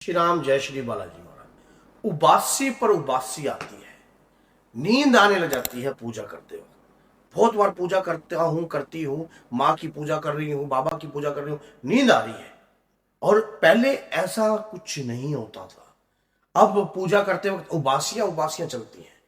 श्री राम, जय श्री बालाजी महाराज। उबासी पर उबासी आती है, नींद आने लग जाती है पूजा करते वक्त। बहुत बार पूजा करती हूँ, माँ की पूजा कर रही हूँ, बाबा की पूजा कर रही हूँ, नींद आ रही है। और पहले ऐसा कुछ नहीं होता था। अब पूजा करते वक्त उबासियां उबासियां चलती हैं,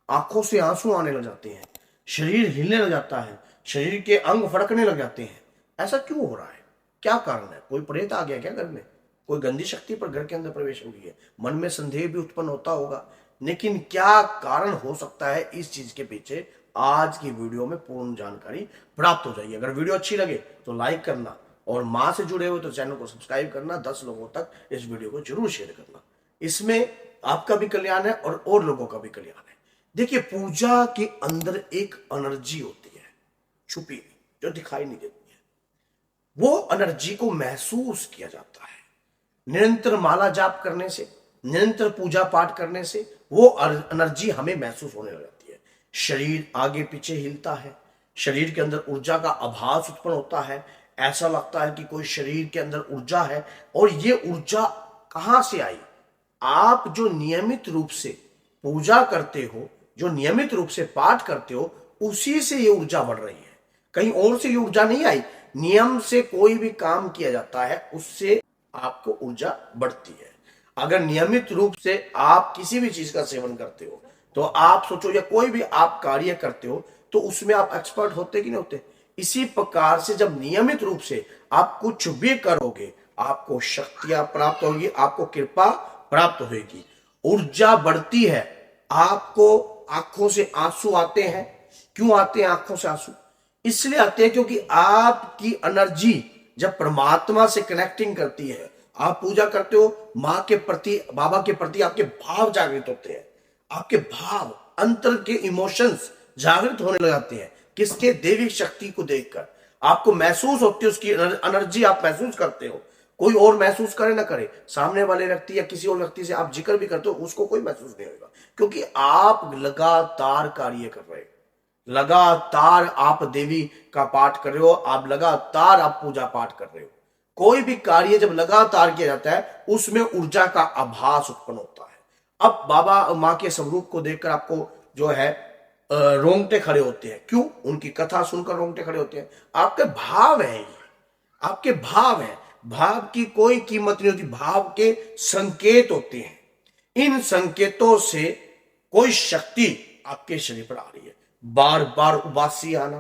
आंखों से आंसू आने लग जाते हैं, शरीर हिलने लग जाता है, शरीर के अंग फड़कने लग जाते हैं। ऐसा क्यों हो रहा है? क्या कारण है? कोई प्रेत आ गया क्या घर में? कोई गंदी शक्ति पर घर के अंदर प्रवेश हो गई है? मन में संदेह भी उत्पन्न होता होगा, लेकिन क्या कारण हो सकता है इस चीज के पीछे? आज की वीडियो में पूर्ण जानकारी प्राप्त हो जाएगी। अगर वीडियो अच्छी लगे तो लाइक करना, और मां से जुड़े हुए तो चैनल को सब्सक्राइब करना, 10 लोगों तक इस वीडियो को जरूर शेयर करना। इसमें आपका भी कल्याण है और लोगों का भी कल्याण है। देखिए, पूजा के अंदर एक एनर्जी होती है छुपी, जो दिखाई नहीं देती है। वो एनर्जी को महसूस किया जाता है निरंतर माला जाप करने से, निरंतर पूजा पाठ करने से। वो एनर्जी हमें महसूस होने लग जाती है। शरीर आगे पीछे हिलता है, शरीर के अंदर ऊर्जा का आभास उत्पन्न होता है। ऐसा लगता है कि कोई शरीर के अंदर ऊर्जा है। और ये ऊर्जा कहां से आई? आप जो नियमित रूप से पूजा करते हो, जो नियमित रूप से पाठ करते हो, उसी से ये ऊर्जा बढ़ रही है। कहीं और से ये ऊर्जा नहीं आई। नियम से कोई भी काम किया जाता है, उससे आपको ऊर्जा बढ़ती है। अगर नियमित रूप से आप किसी भी चीज का सेवन करते हो, तो आप सोचो, या कोई भी आप कार्य करते हो, तो उसमें आप एक्सपर्ट होते कि नहीं होते? इसी प्रकार से जब नियमित रूप से आप कुछ भी करोगे, आपको शक्तियां प्राप्त होगी, आपको कृपा प्राप्त होगी, ऊर्जा बढ़ती है। आपको आंखों से आंसू आते हैं। क्यों आते हैं आंखों से आंसू? इसलिए आते हैं क्योंकि आपकी एनर्जी जब परमात्मा से कनेक्टिंग करती है, आप पूजा करते हो, माँ के प्रति, बाबा के प्रति आपके भाव जागृत होते हैं। आपके भाव, अंतर के इमोशंस जागृत होने लग जाते हैं। किसके? देवी शक्ति को देखकर आपको महसूस होती है, उसकी एनर्जी आप महसूस करते हो। कोई और महसूस करे ना करे, सामने वाले व्यक्ति या किसी और व्यक्ति से आप जिक्र भी करते हो, उसको कोई महसूस नहीं होगा, क्योंकि आप लगातार कार्य कर रहे हो। लगातार आप देवी का पाठ कर रहे हो, आप लगातार आप पूजा पाठ कर रहे हो। कोई भी कार्य जब लगातार किया जाता है, उसमें ऊर्जा का आभास उत्पन्न होता है। अब बाबा माँ के स्वरूप को देखकर आपको जो है रोंगटे खड़े होते हैं। क्यों? उनकी कथा सुनकर रोंगटे खड़े होते हैं। आपके भाव है, ये आपके भाव है। भाव की कोई कीमत नहीं होती, भाव के संकेत होते हैं। इन संकेतों से कोई शक्ति आपके शरीर पर आ रही है। बार बार उबासी आना,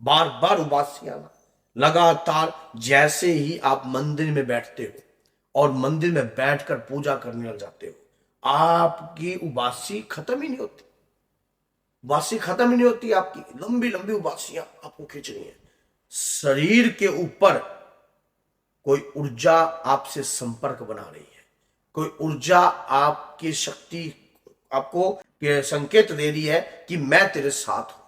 बार बार उबासी आना, लगातार। जैसे ही आप मंदिर में बैठते हो और मंदिर में बैठकर पूजा करने लग जाते हो, आपकी उबासी खत्म ही नहीं होती। उबासी खत्म ही नहीं होती आपकी। लंबी लंबी उबासियां आपको खींच रही है। शरीर के ऊपर कोई ऊर्जा आपसे संपर्क बना रही है। कोई ऊर्जा आपकी शक्ति आपको संकेत दे रही है कि मैं तेरे साथ हूं।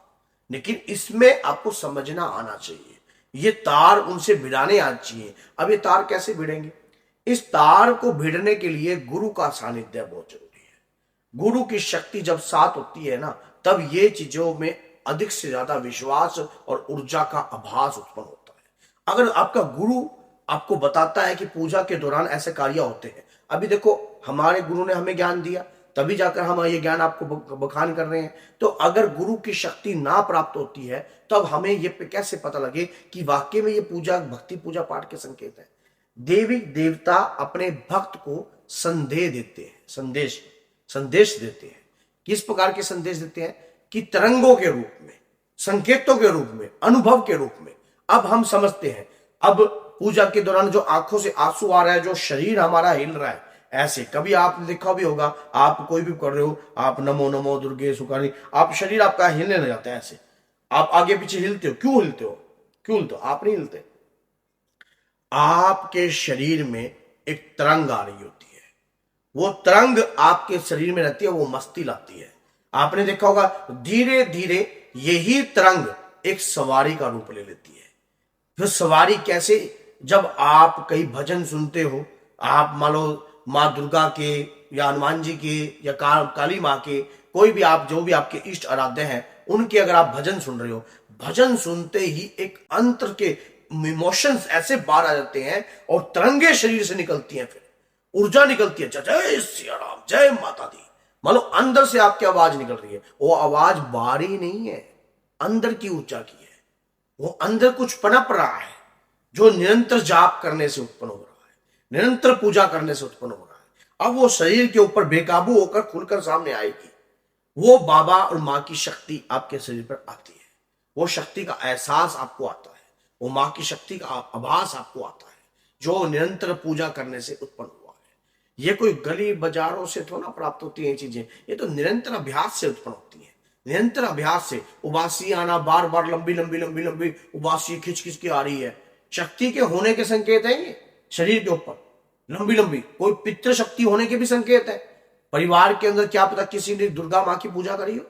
लेकिन इसमें आपको समझना आना चाहिए, ये तार उनसे भिड़ाने आना चाहिए। अब ये तार कैसे भिड़ेंगे? इस तार को भिड़ने के लिए गुरु का सानिध्य बहुत जरूरी है। गुरु की शक्ति जब साथ होती है ना, तब ये चीजों में अधिक से ज्यादा विश्वास और ऊर्जा का आभास उत्पन्न होता है। अगर आपका गुरु आपको बताता है कि पूजा के दौरान ऐसे कार्य होते हैं। अभी देखो, हमारे गुरु ने हमें ज्ञान दिया, तभी जाकर हम ये ज्ञान आपको बखान कर रहे हैं। तो अगर गुरु की शक्ति ना प्राप्त होती है, तब हमें ये कैसे पता लगे कि वाकई में ये पूजा, भक्ति पूजा पाठ के संकेत है? देवी देवता अपने भक्त को संदेश देते हैं, संदेश देते हैं। किस प्रकार के संदेश देते हैं? कि तरंगों के रूप में, संकेतों के रूप में, अनुभव के रूप में। अब हम समझते हैं। अब पूजा के दौरान जो आंखों से आंसू आ रहा है, जो शरीर हमारा हिल रहा है, ऐसे कभी आपने देखा भी होगा, आप कोई भी कर रहे हो, आप नमो नमो दुर्गे सुखानी, आप शरीर आपका हिलने लग जाता है। ऐसे आप आगे पीछे हिलते हो। क्यों हिलते हो? क्यों हिलते हो? आप नहीं हिलते। आपके शरीर में एक तरंग आ रही होती है। वो तरंग आपके शरीर में रहती है, वो मस्ती लाती है। आपने देखा होगा, धीरे धीरे यही तरंग एक सवारी का रूप ले लेती है। फिर सवारी कैसे? जब आप कई भजन सुनते हो, आप मान लो माँ दुर्गा के या हनुमान जी के या काली माँ के, कोई भी आप, जो भी आपके इष्ट आराध्य हैं, उनके अगर आप भजन सुन रहे हो, भजन सुनते ही एक अंतर के इमोशंस ऐसे बाहर आ जाते हैं और तरंगे शरीर से निकलती हैं। फिर ऊर्जा निकलती है, जय सिया राम, जय माता दी। मानो अंदर से आपकी आवाज निकल रही है, वो आवाज बाहरी नहीं है, अंदर की ऊर्जा की है। वो अंदर कुछ पनप रहा है जो निरंतर जाप करने से उत्पन्न हो रहा है, निरंतर पूजा करने से उत्पन्न हो रहा है। अब वो शरीर के ऊपर बेकाबू होकर खुलकर सामने आएगी। वो बाबा और माँ की शक्ति आपके शरीर पर आती है, वो शक्ति का एहसास आपको आता है, वो माँ की शक्ति का आभास आपको आता है, जो निरंतर पूजा करने से उत्पन्न हुआ है। ये कोई गली बाजारों से थोड़ा ना प्राप्त होती है ये चीजें, ये तो निरंतर अभ्यास से उत्पन्न होती है। निरंतर अभ्यास से उबासी आना, बार बार लंबी लंबी लंबी लंबी उबासी खिंच खिंच के आ रही है, शक्ति के होने के संकेत है ये। शरीर के ऊपर लंबी लंबी कोई पितृ शक्ति होने के भी संकेत है। परिवार के अंदर क्या पता किसी ने दुर्गा माँ की पूजा करी हो,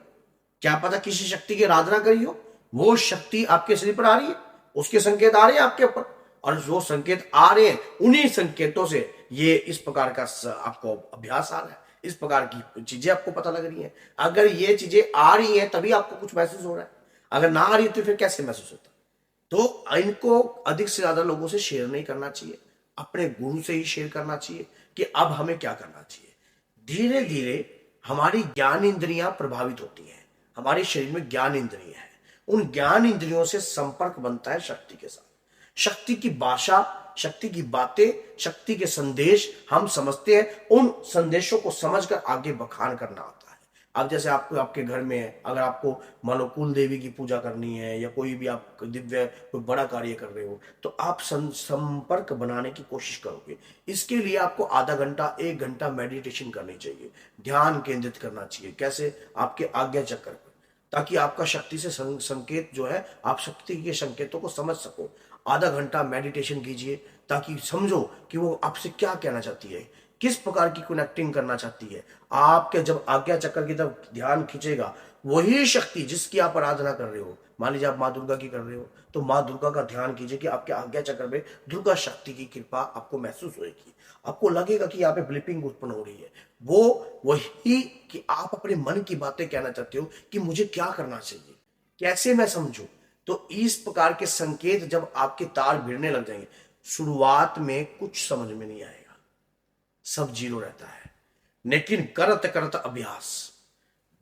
क्या पता किसी शक्ति की आराधना करी हो, वो शक्ति आपके शरीर पर आ रही है, उसके संकेत आ रहे हैं आपके ऊपर। और जो संकेत आ रहे हैं उन्हीं संकेतों से ये इस प्रकार का आपको अभ्यास आ रहा है, इस प्रकार की चीजें आपको पता लग रही हैं। अगर ये चीजें आ रही हैं तभी आपको कुछ महसूस हो रहा है, अगर ना आ रही तो फिर कैसे महसूस होता है। तो इनको अधिक से ज्यादा लोगों से शेयर नहीं करना चाहिए, अपने गुरु से ही शेयर करना चाहिए कि अब हमें क्या करना चाहिए। धीरे धीरे हमारी ज्ञान इंद्रियां प्रभावित होती हैं, हमारे शरीर में ज्ञान इंद्रियां हैं, उन ज्ञान इंद्रियों से संपर्क बनता है शक्ति के साथ। शक्ति की भाषा, शक्ति की बातें, शक्ति के संदेश हम समझते हैं, उन संदेशों को समझकर आगे बखान करना आता है। अब जैसे आपको आपके घर में है, अगर आपको मान लो कुल देवी की पूजा करनी है या कोई भी आप दिव्य कोई बड़ा कार्य कर रहे हो, तो आप संपर्क बनाने की कोशिश करोगे। इसके लिए आपको आधा घंटा 1 घंटा मेडिटेशन करनी चाहिए, ध्यान केंद्रित करना चाहिए। कैसे? आपके आज्ञा चक्र पर, ताकि आपका शक्ति से संकेत जो है, आप शक्ति के संकेतों को समझ सको। आधा घंटा मेडिटेशन कीजिए ताकि समझो कि वो आपसे क्या कहना चाहती है, किस प्रकार की कनेक्टिंग करना चाहती है। आपके जब आज्ञा चक्र की तरफ ध्यान खींचेगा, वही शक्ति जिसकी आप आराधना कर रहे हो, मान लीजिए आप माँ दुर्गा की कर रहे हो, तो माँ दुर्गा का ध्यान कीजिए कि आपके आज्ञा चक्र में दुर्गा शक्ति की कृपा आपको महसूस होगी। आपको लगेगा कि यहाँ पे ब्लिपिंग उत्पन्न हो रही है, वो वही कि आप अपने मन की बातें कहना चाहते हो कि मुझे क्या करना चाहिए, कैसे मैं समझूं। तो इस प्रकार के संकेत जब आपके तार भिड़ने लग जाएंगे, शुरुआत में कुछ समझ में नहीं आएगा, सब जीरो रहता है, लेकिन करत करत अभ्यास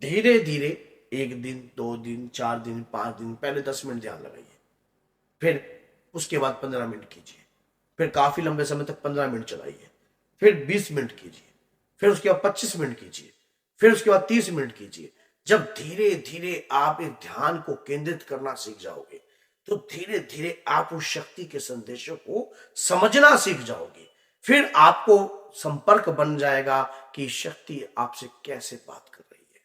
धीरे धीरे 1 दिन 2 दिन 4 दिन 5 दिन, पहले 10 मिनट ध्यान लगाइए, फिर उसके बाद 15 मिनट कीजिए, फिर काफी लंबे समय तक 15 मिनट चलाइए, फिर 20 मिनट कीजिए, फिर उसके बाद 25 मिनट कीजिए, फिर उसके बाद 30 मिनट कीजिए। जब धीरे धीरे आप इस ध्यान को केंद्रित करना सीख जाओगे, तो धीरे धीरे आप उस शक्ति के संदेशों को समझना सीख जाओगे। फिर आपको संपर्क बन जाएगा कि शक्ति आपसे कैसे बात कर रही है,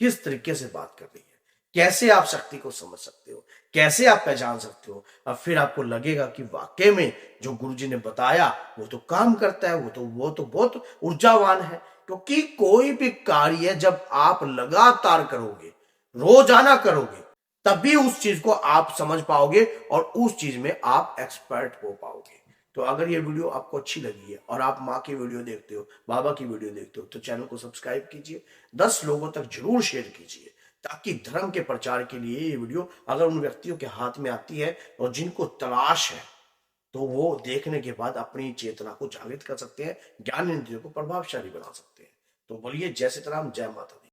किस तरीके से बात कर रही है, कैसे आप शक्ति को समझ सकते हो, कैसे आप पहचान सकते हो। अब फिर आपको लगेगा कि वाकई में जो गुरुजी ने बताया वो तो काम करता है, वो तो बहुत ऊर्जावान है। क्योंकि कोई भी कार्य जब आप लगातार करोगे, रोजाना करोगे, तभी उस चीज को आप समझ पाओगे और उस चीज में आप एक्सपर्ट हो पाओगे। तो अगर ये वीडियो आपको अच्छी लगी है और आप माँ की वीडियो देखते हो, बाबा की वीडियो देखते हो, तो चैनल को सब्सक्राइब कीजिए, 10 लोगों तक जरूर शेयर कीजिए, ताकि धर्म के प्रचार के लिए ये वीडियो अगर उन व्यक्तियों के हाथ में आती है और जिनको तलाश है, तो वो देखने के बाद अपनी चेतना को जागृत कर सकते हैं, ज्ञान इंद्रियों को प्रभावशाली बना सकते हैं। तो बोलिए जय सीताराम, जय माता दी।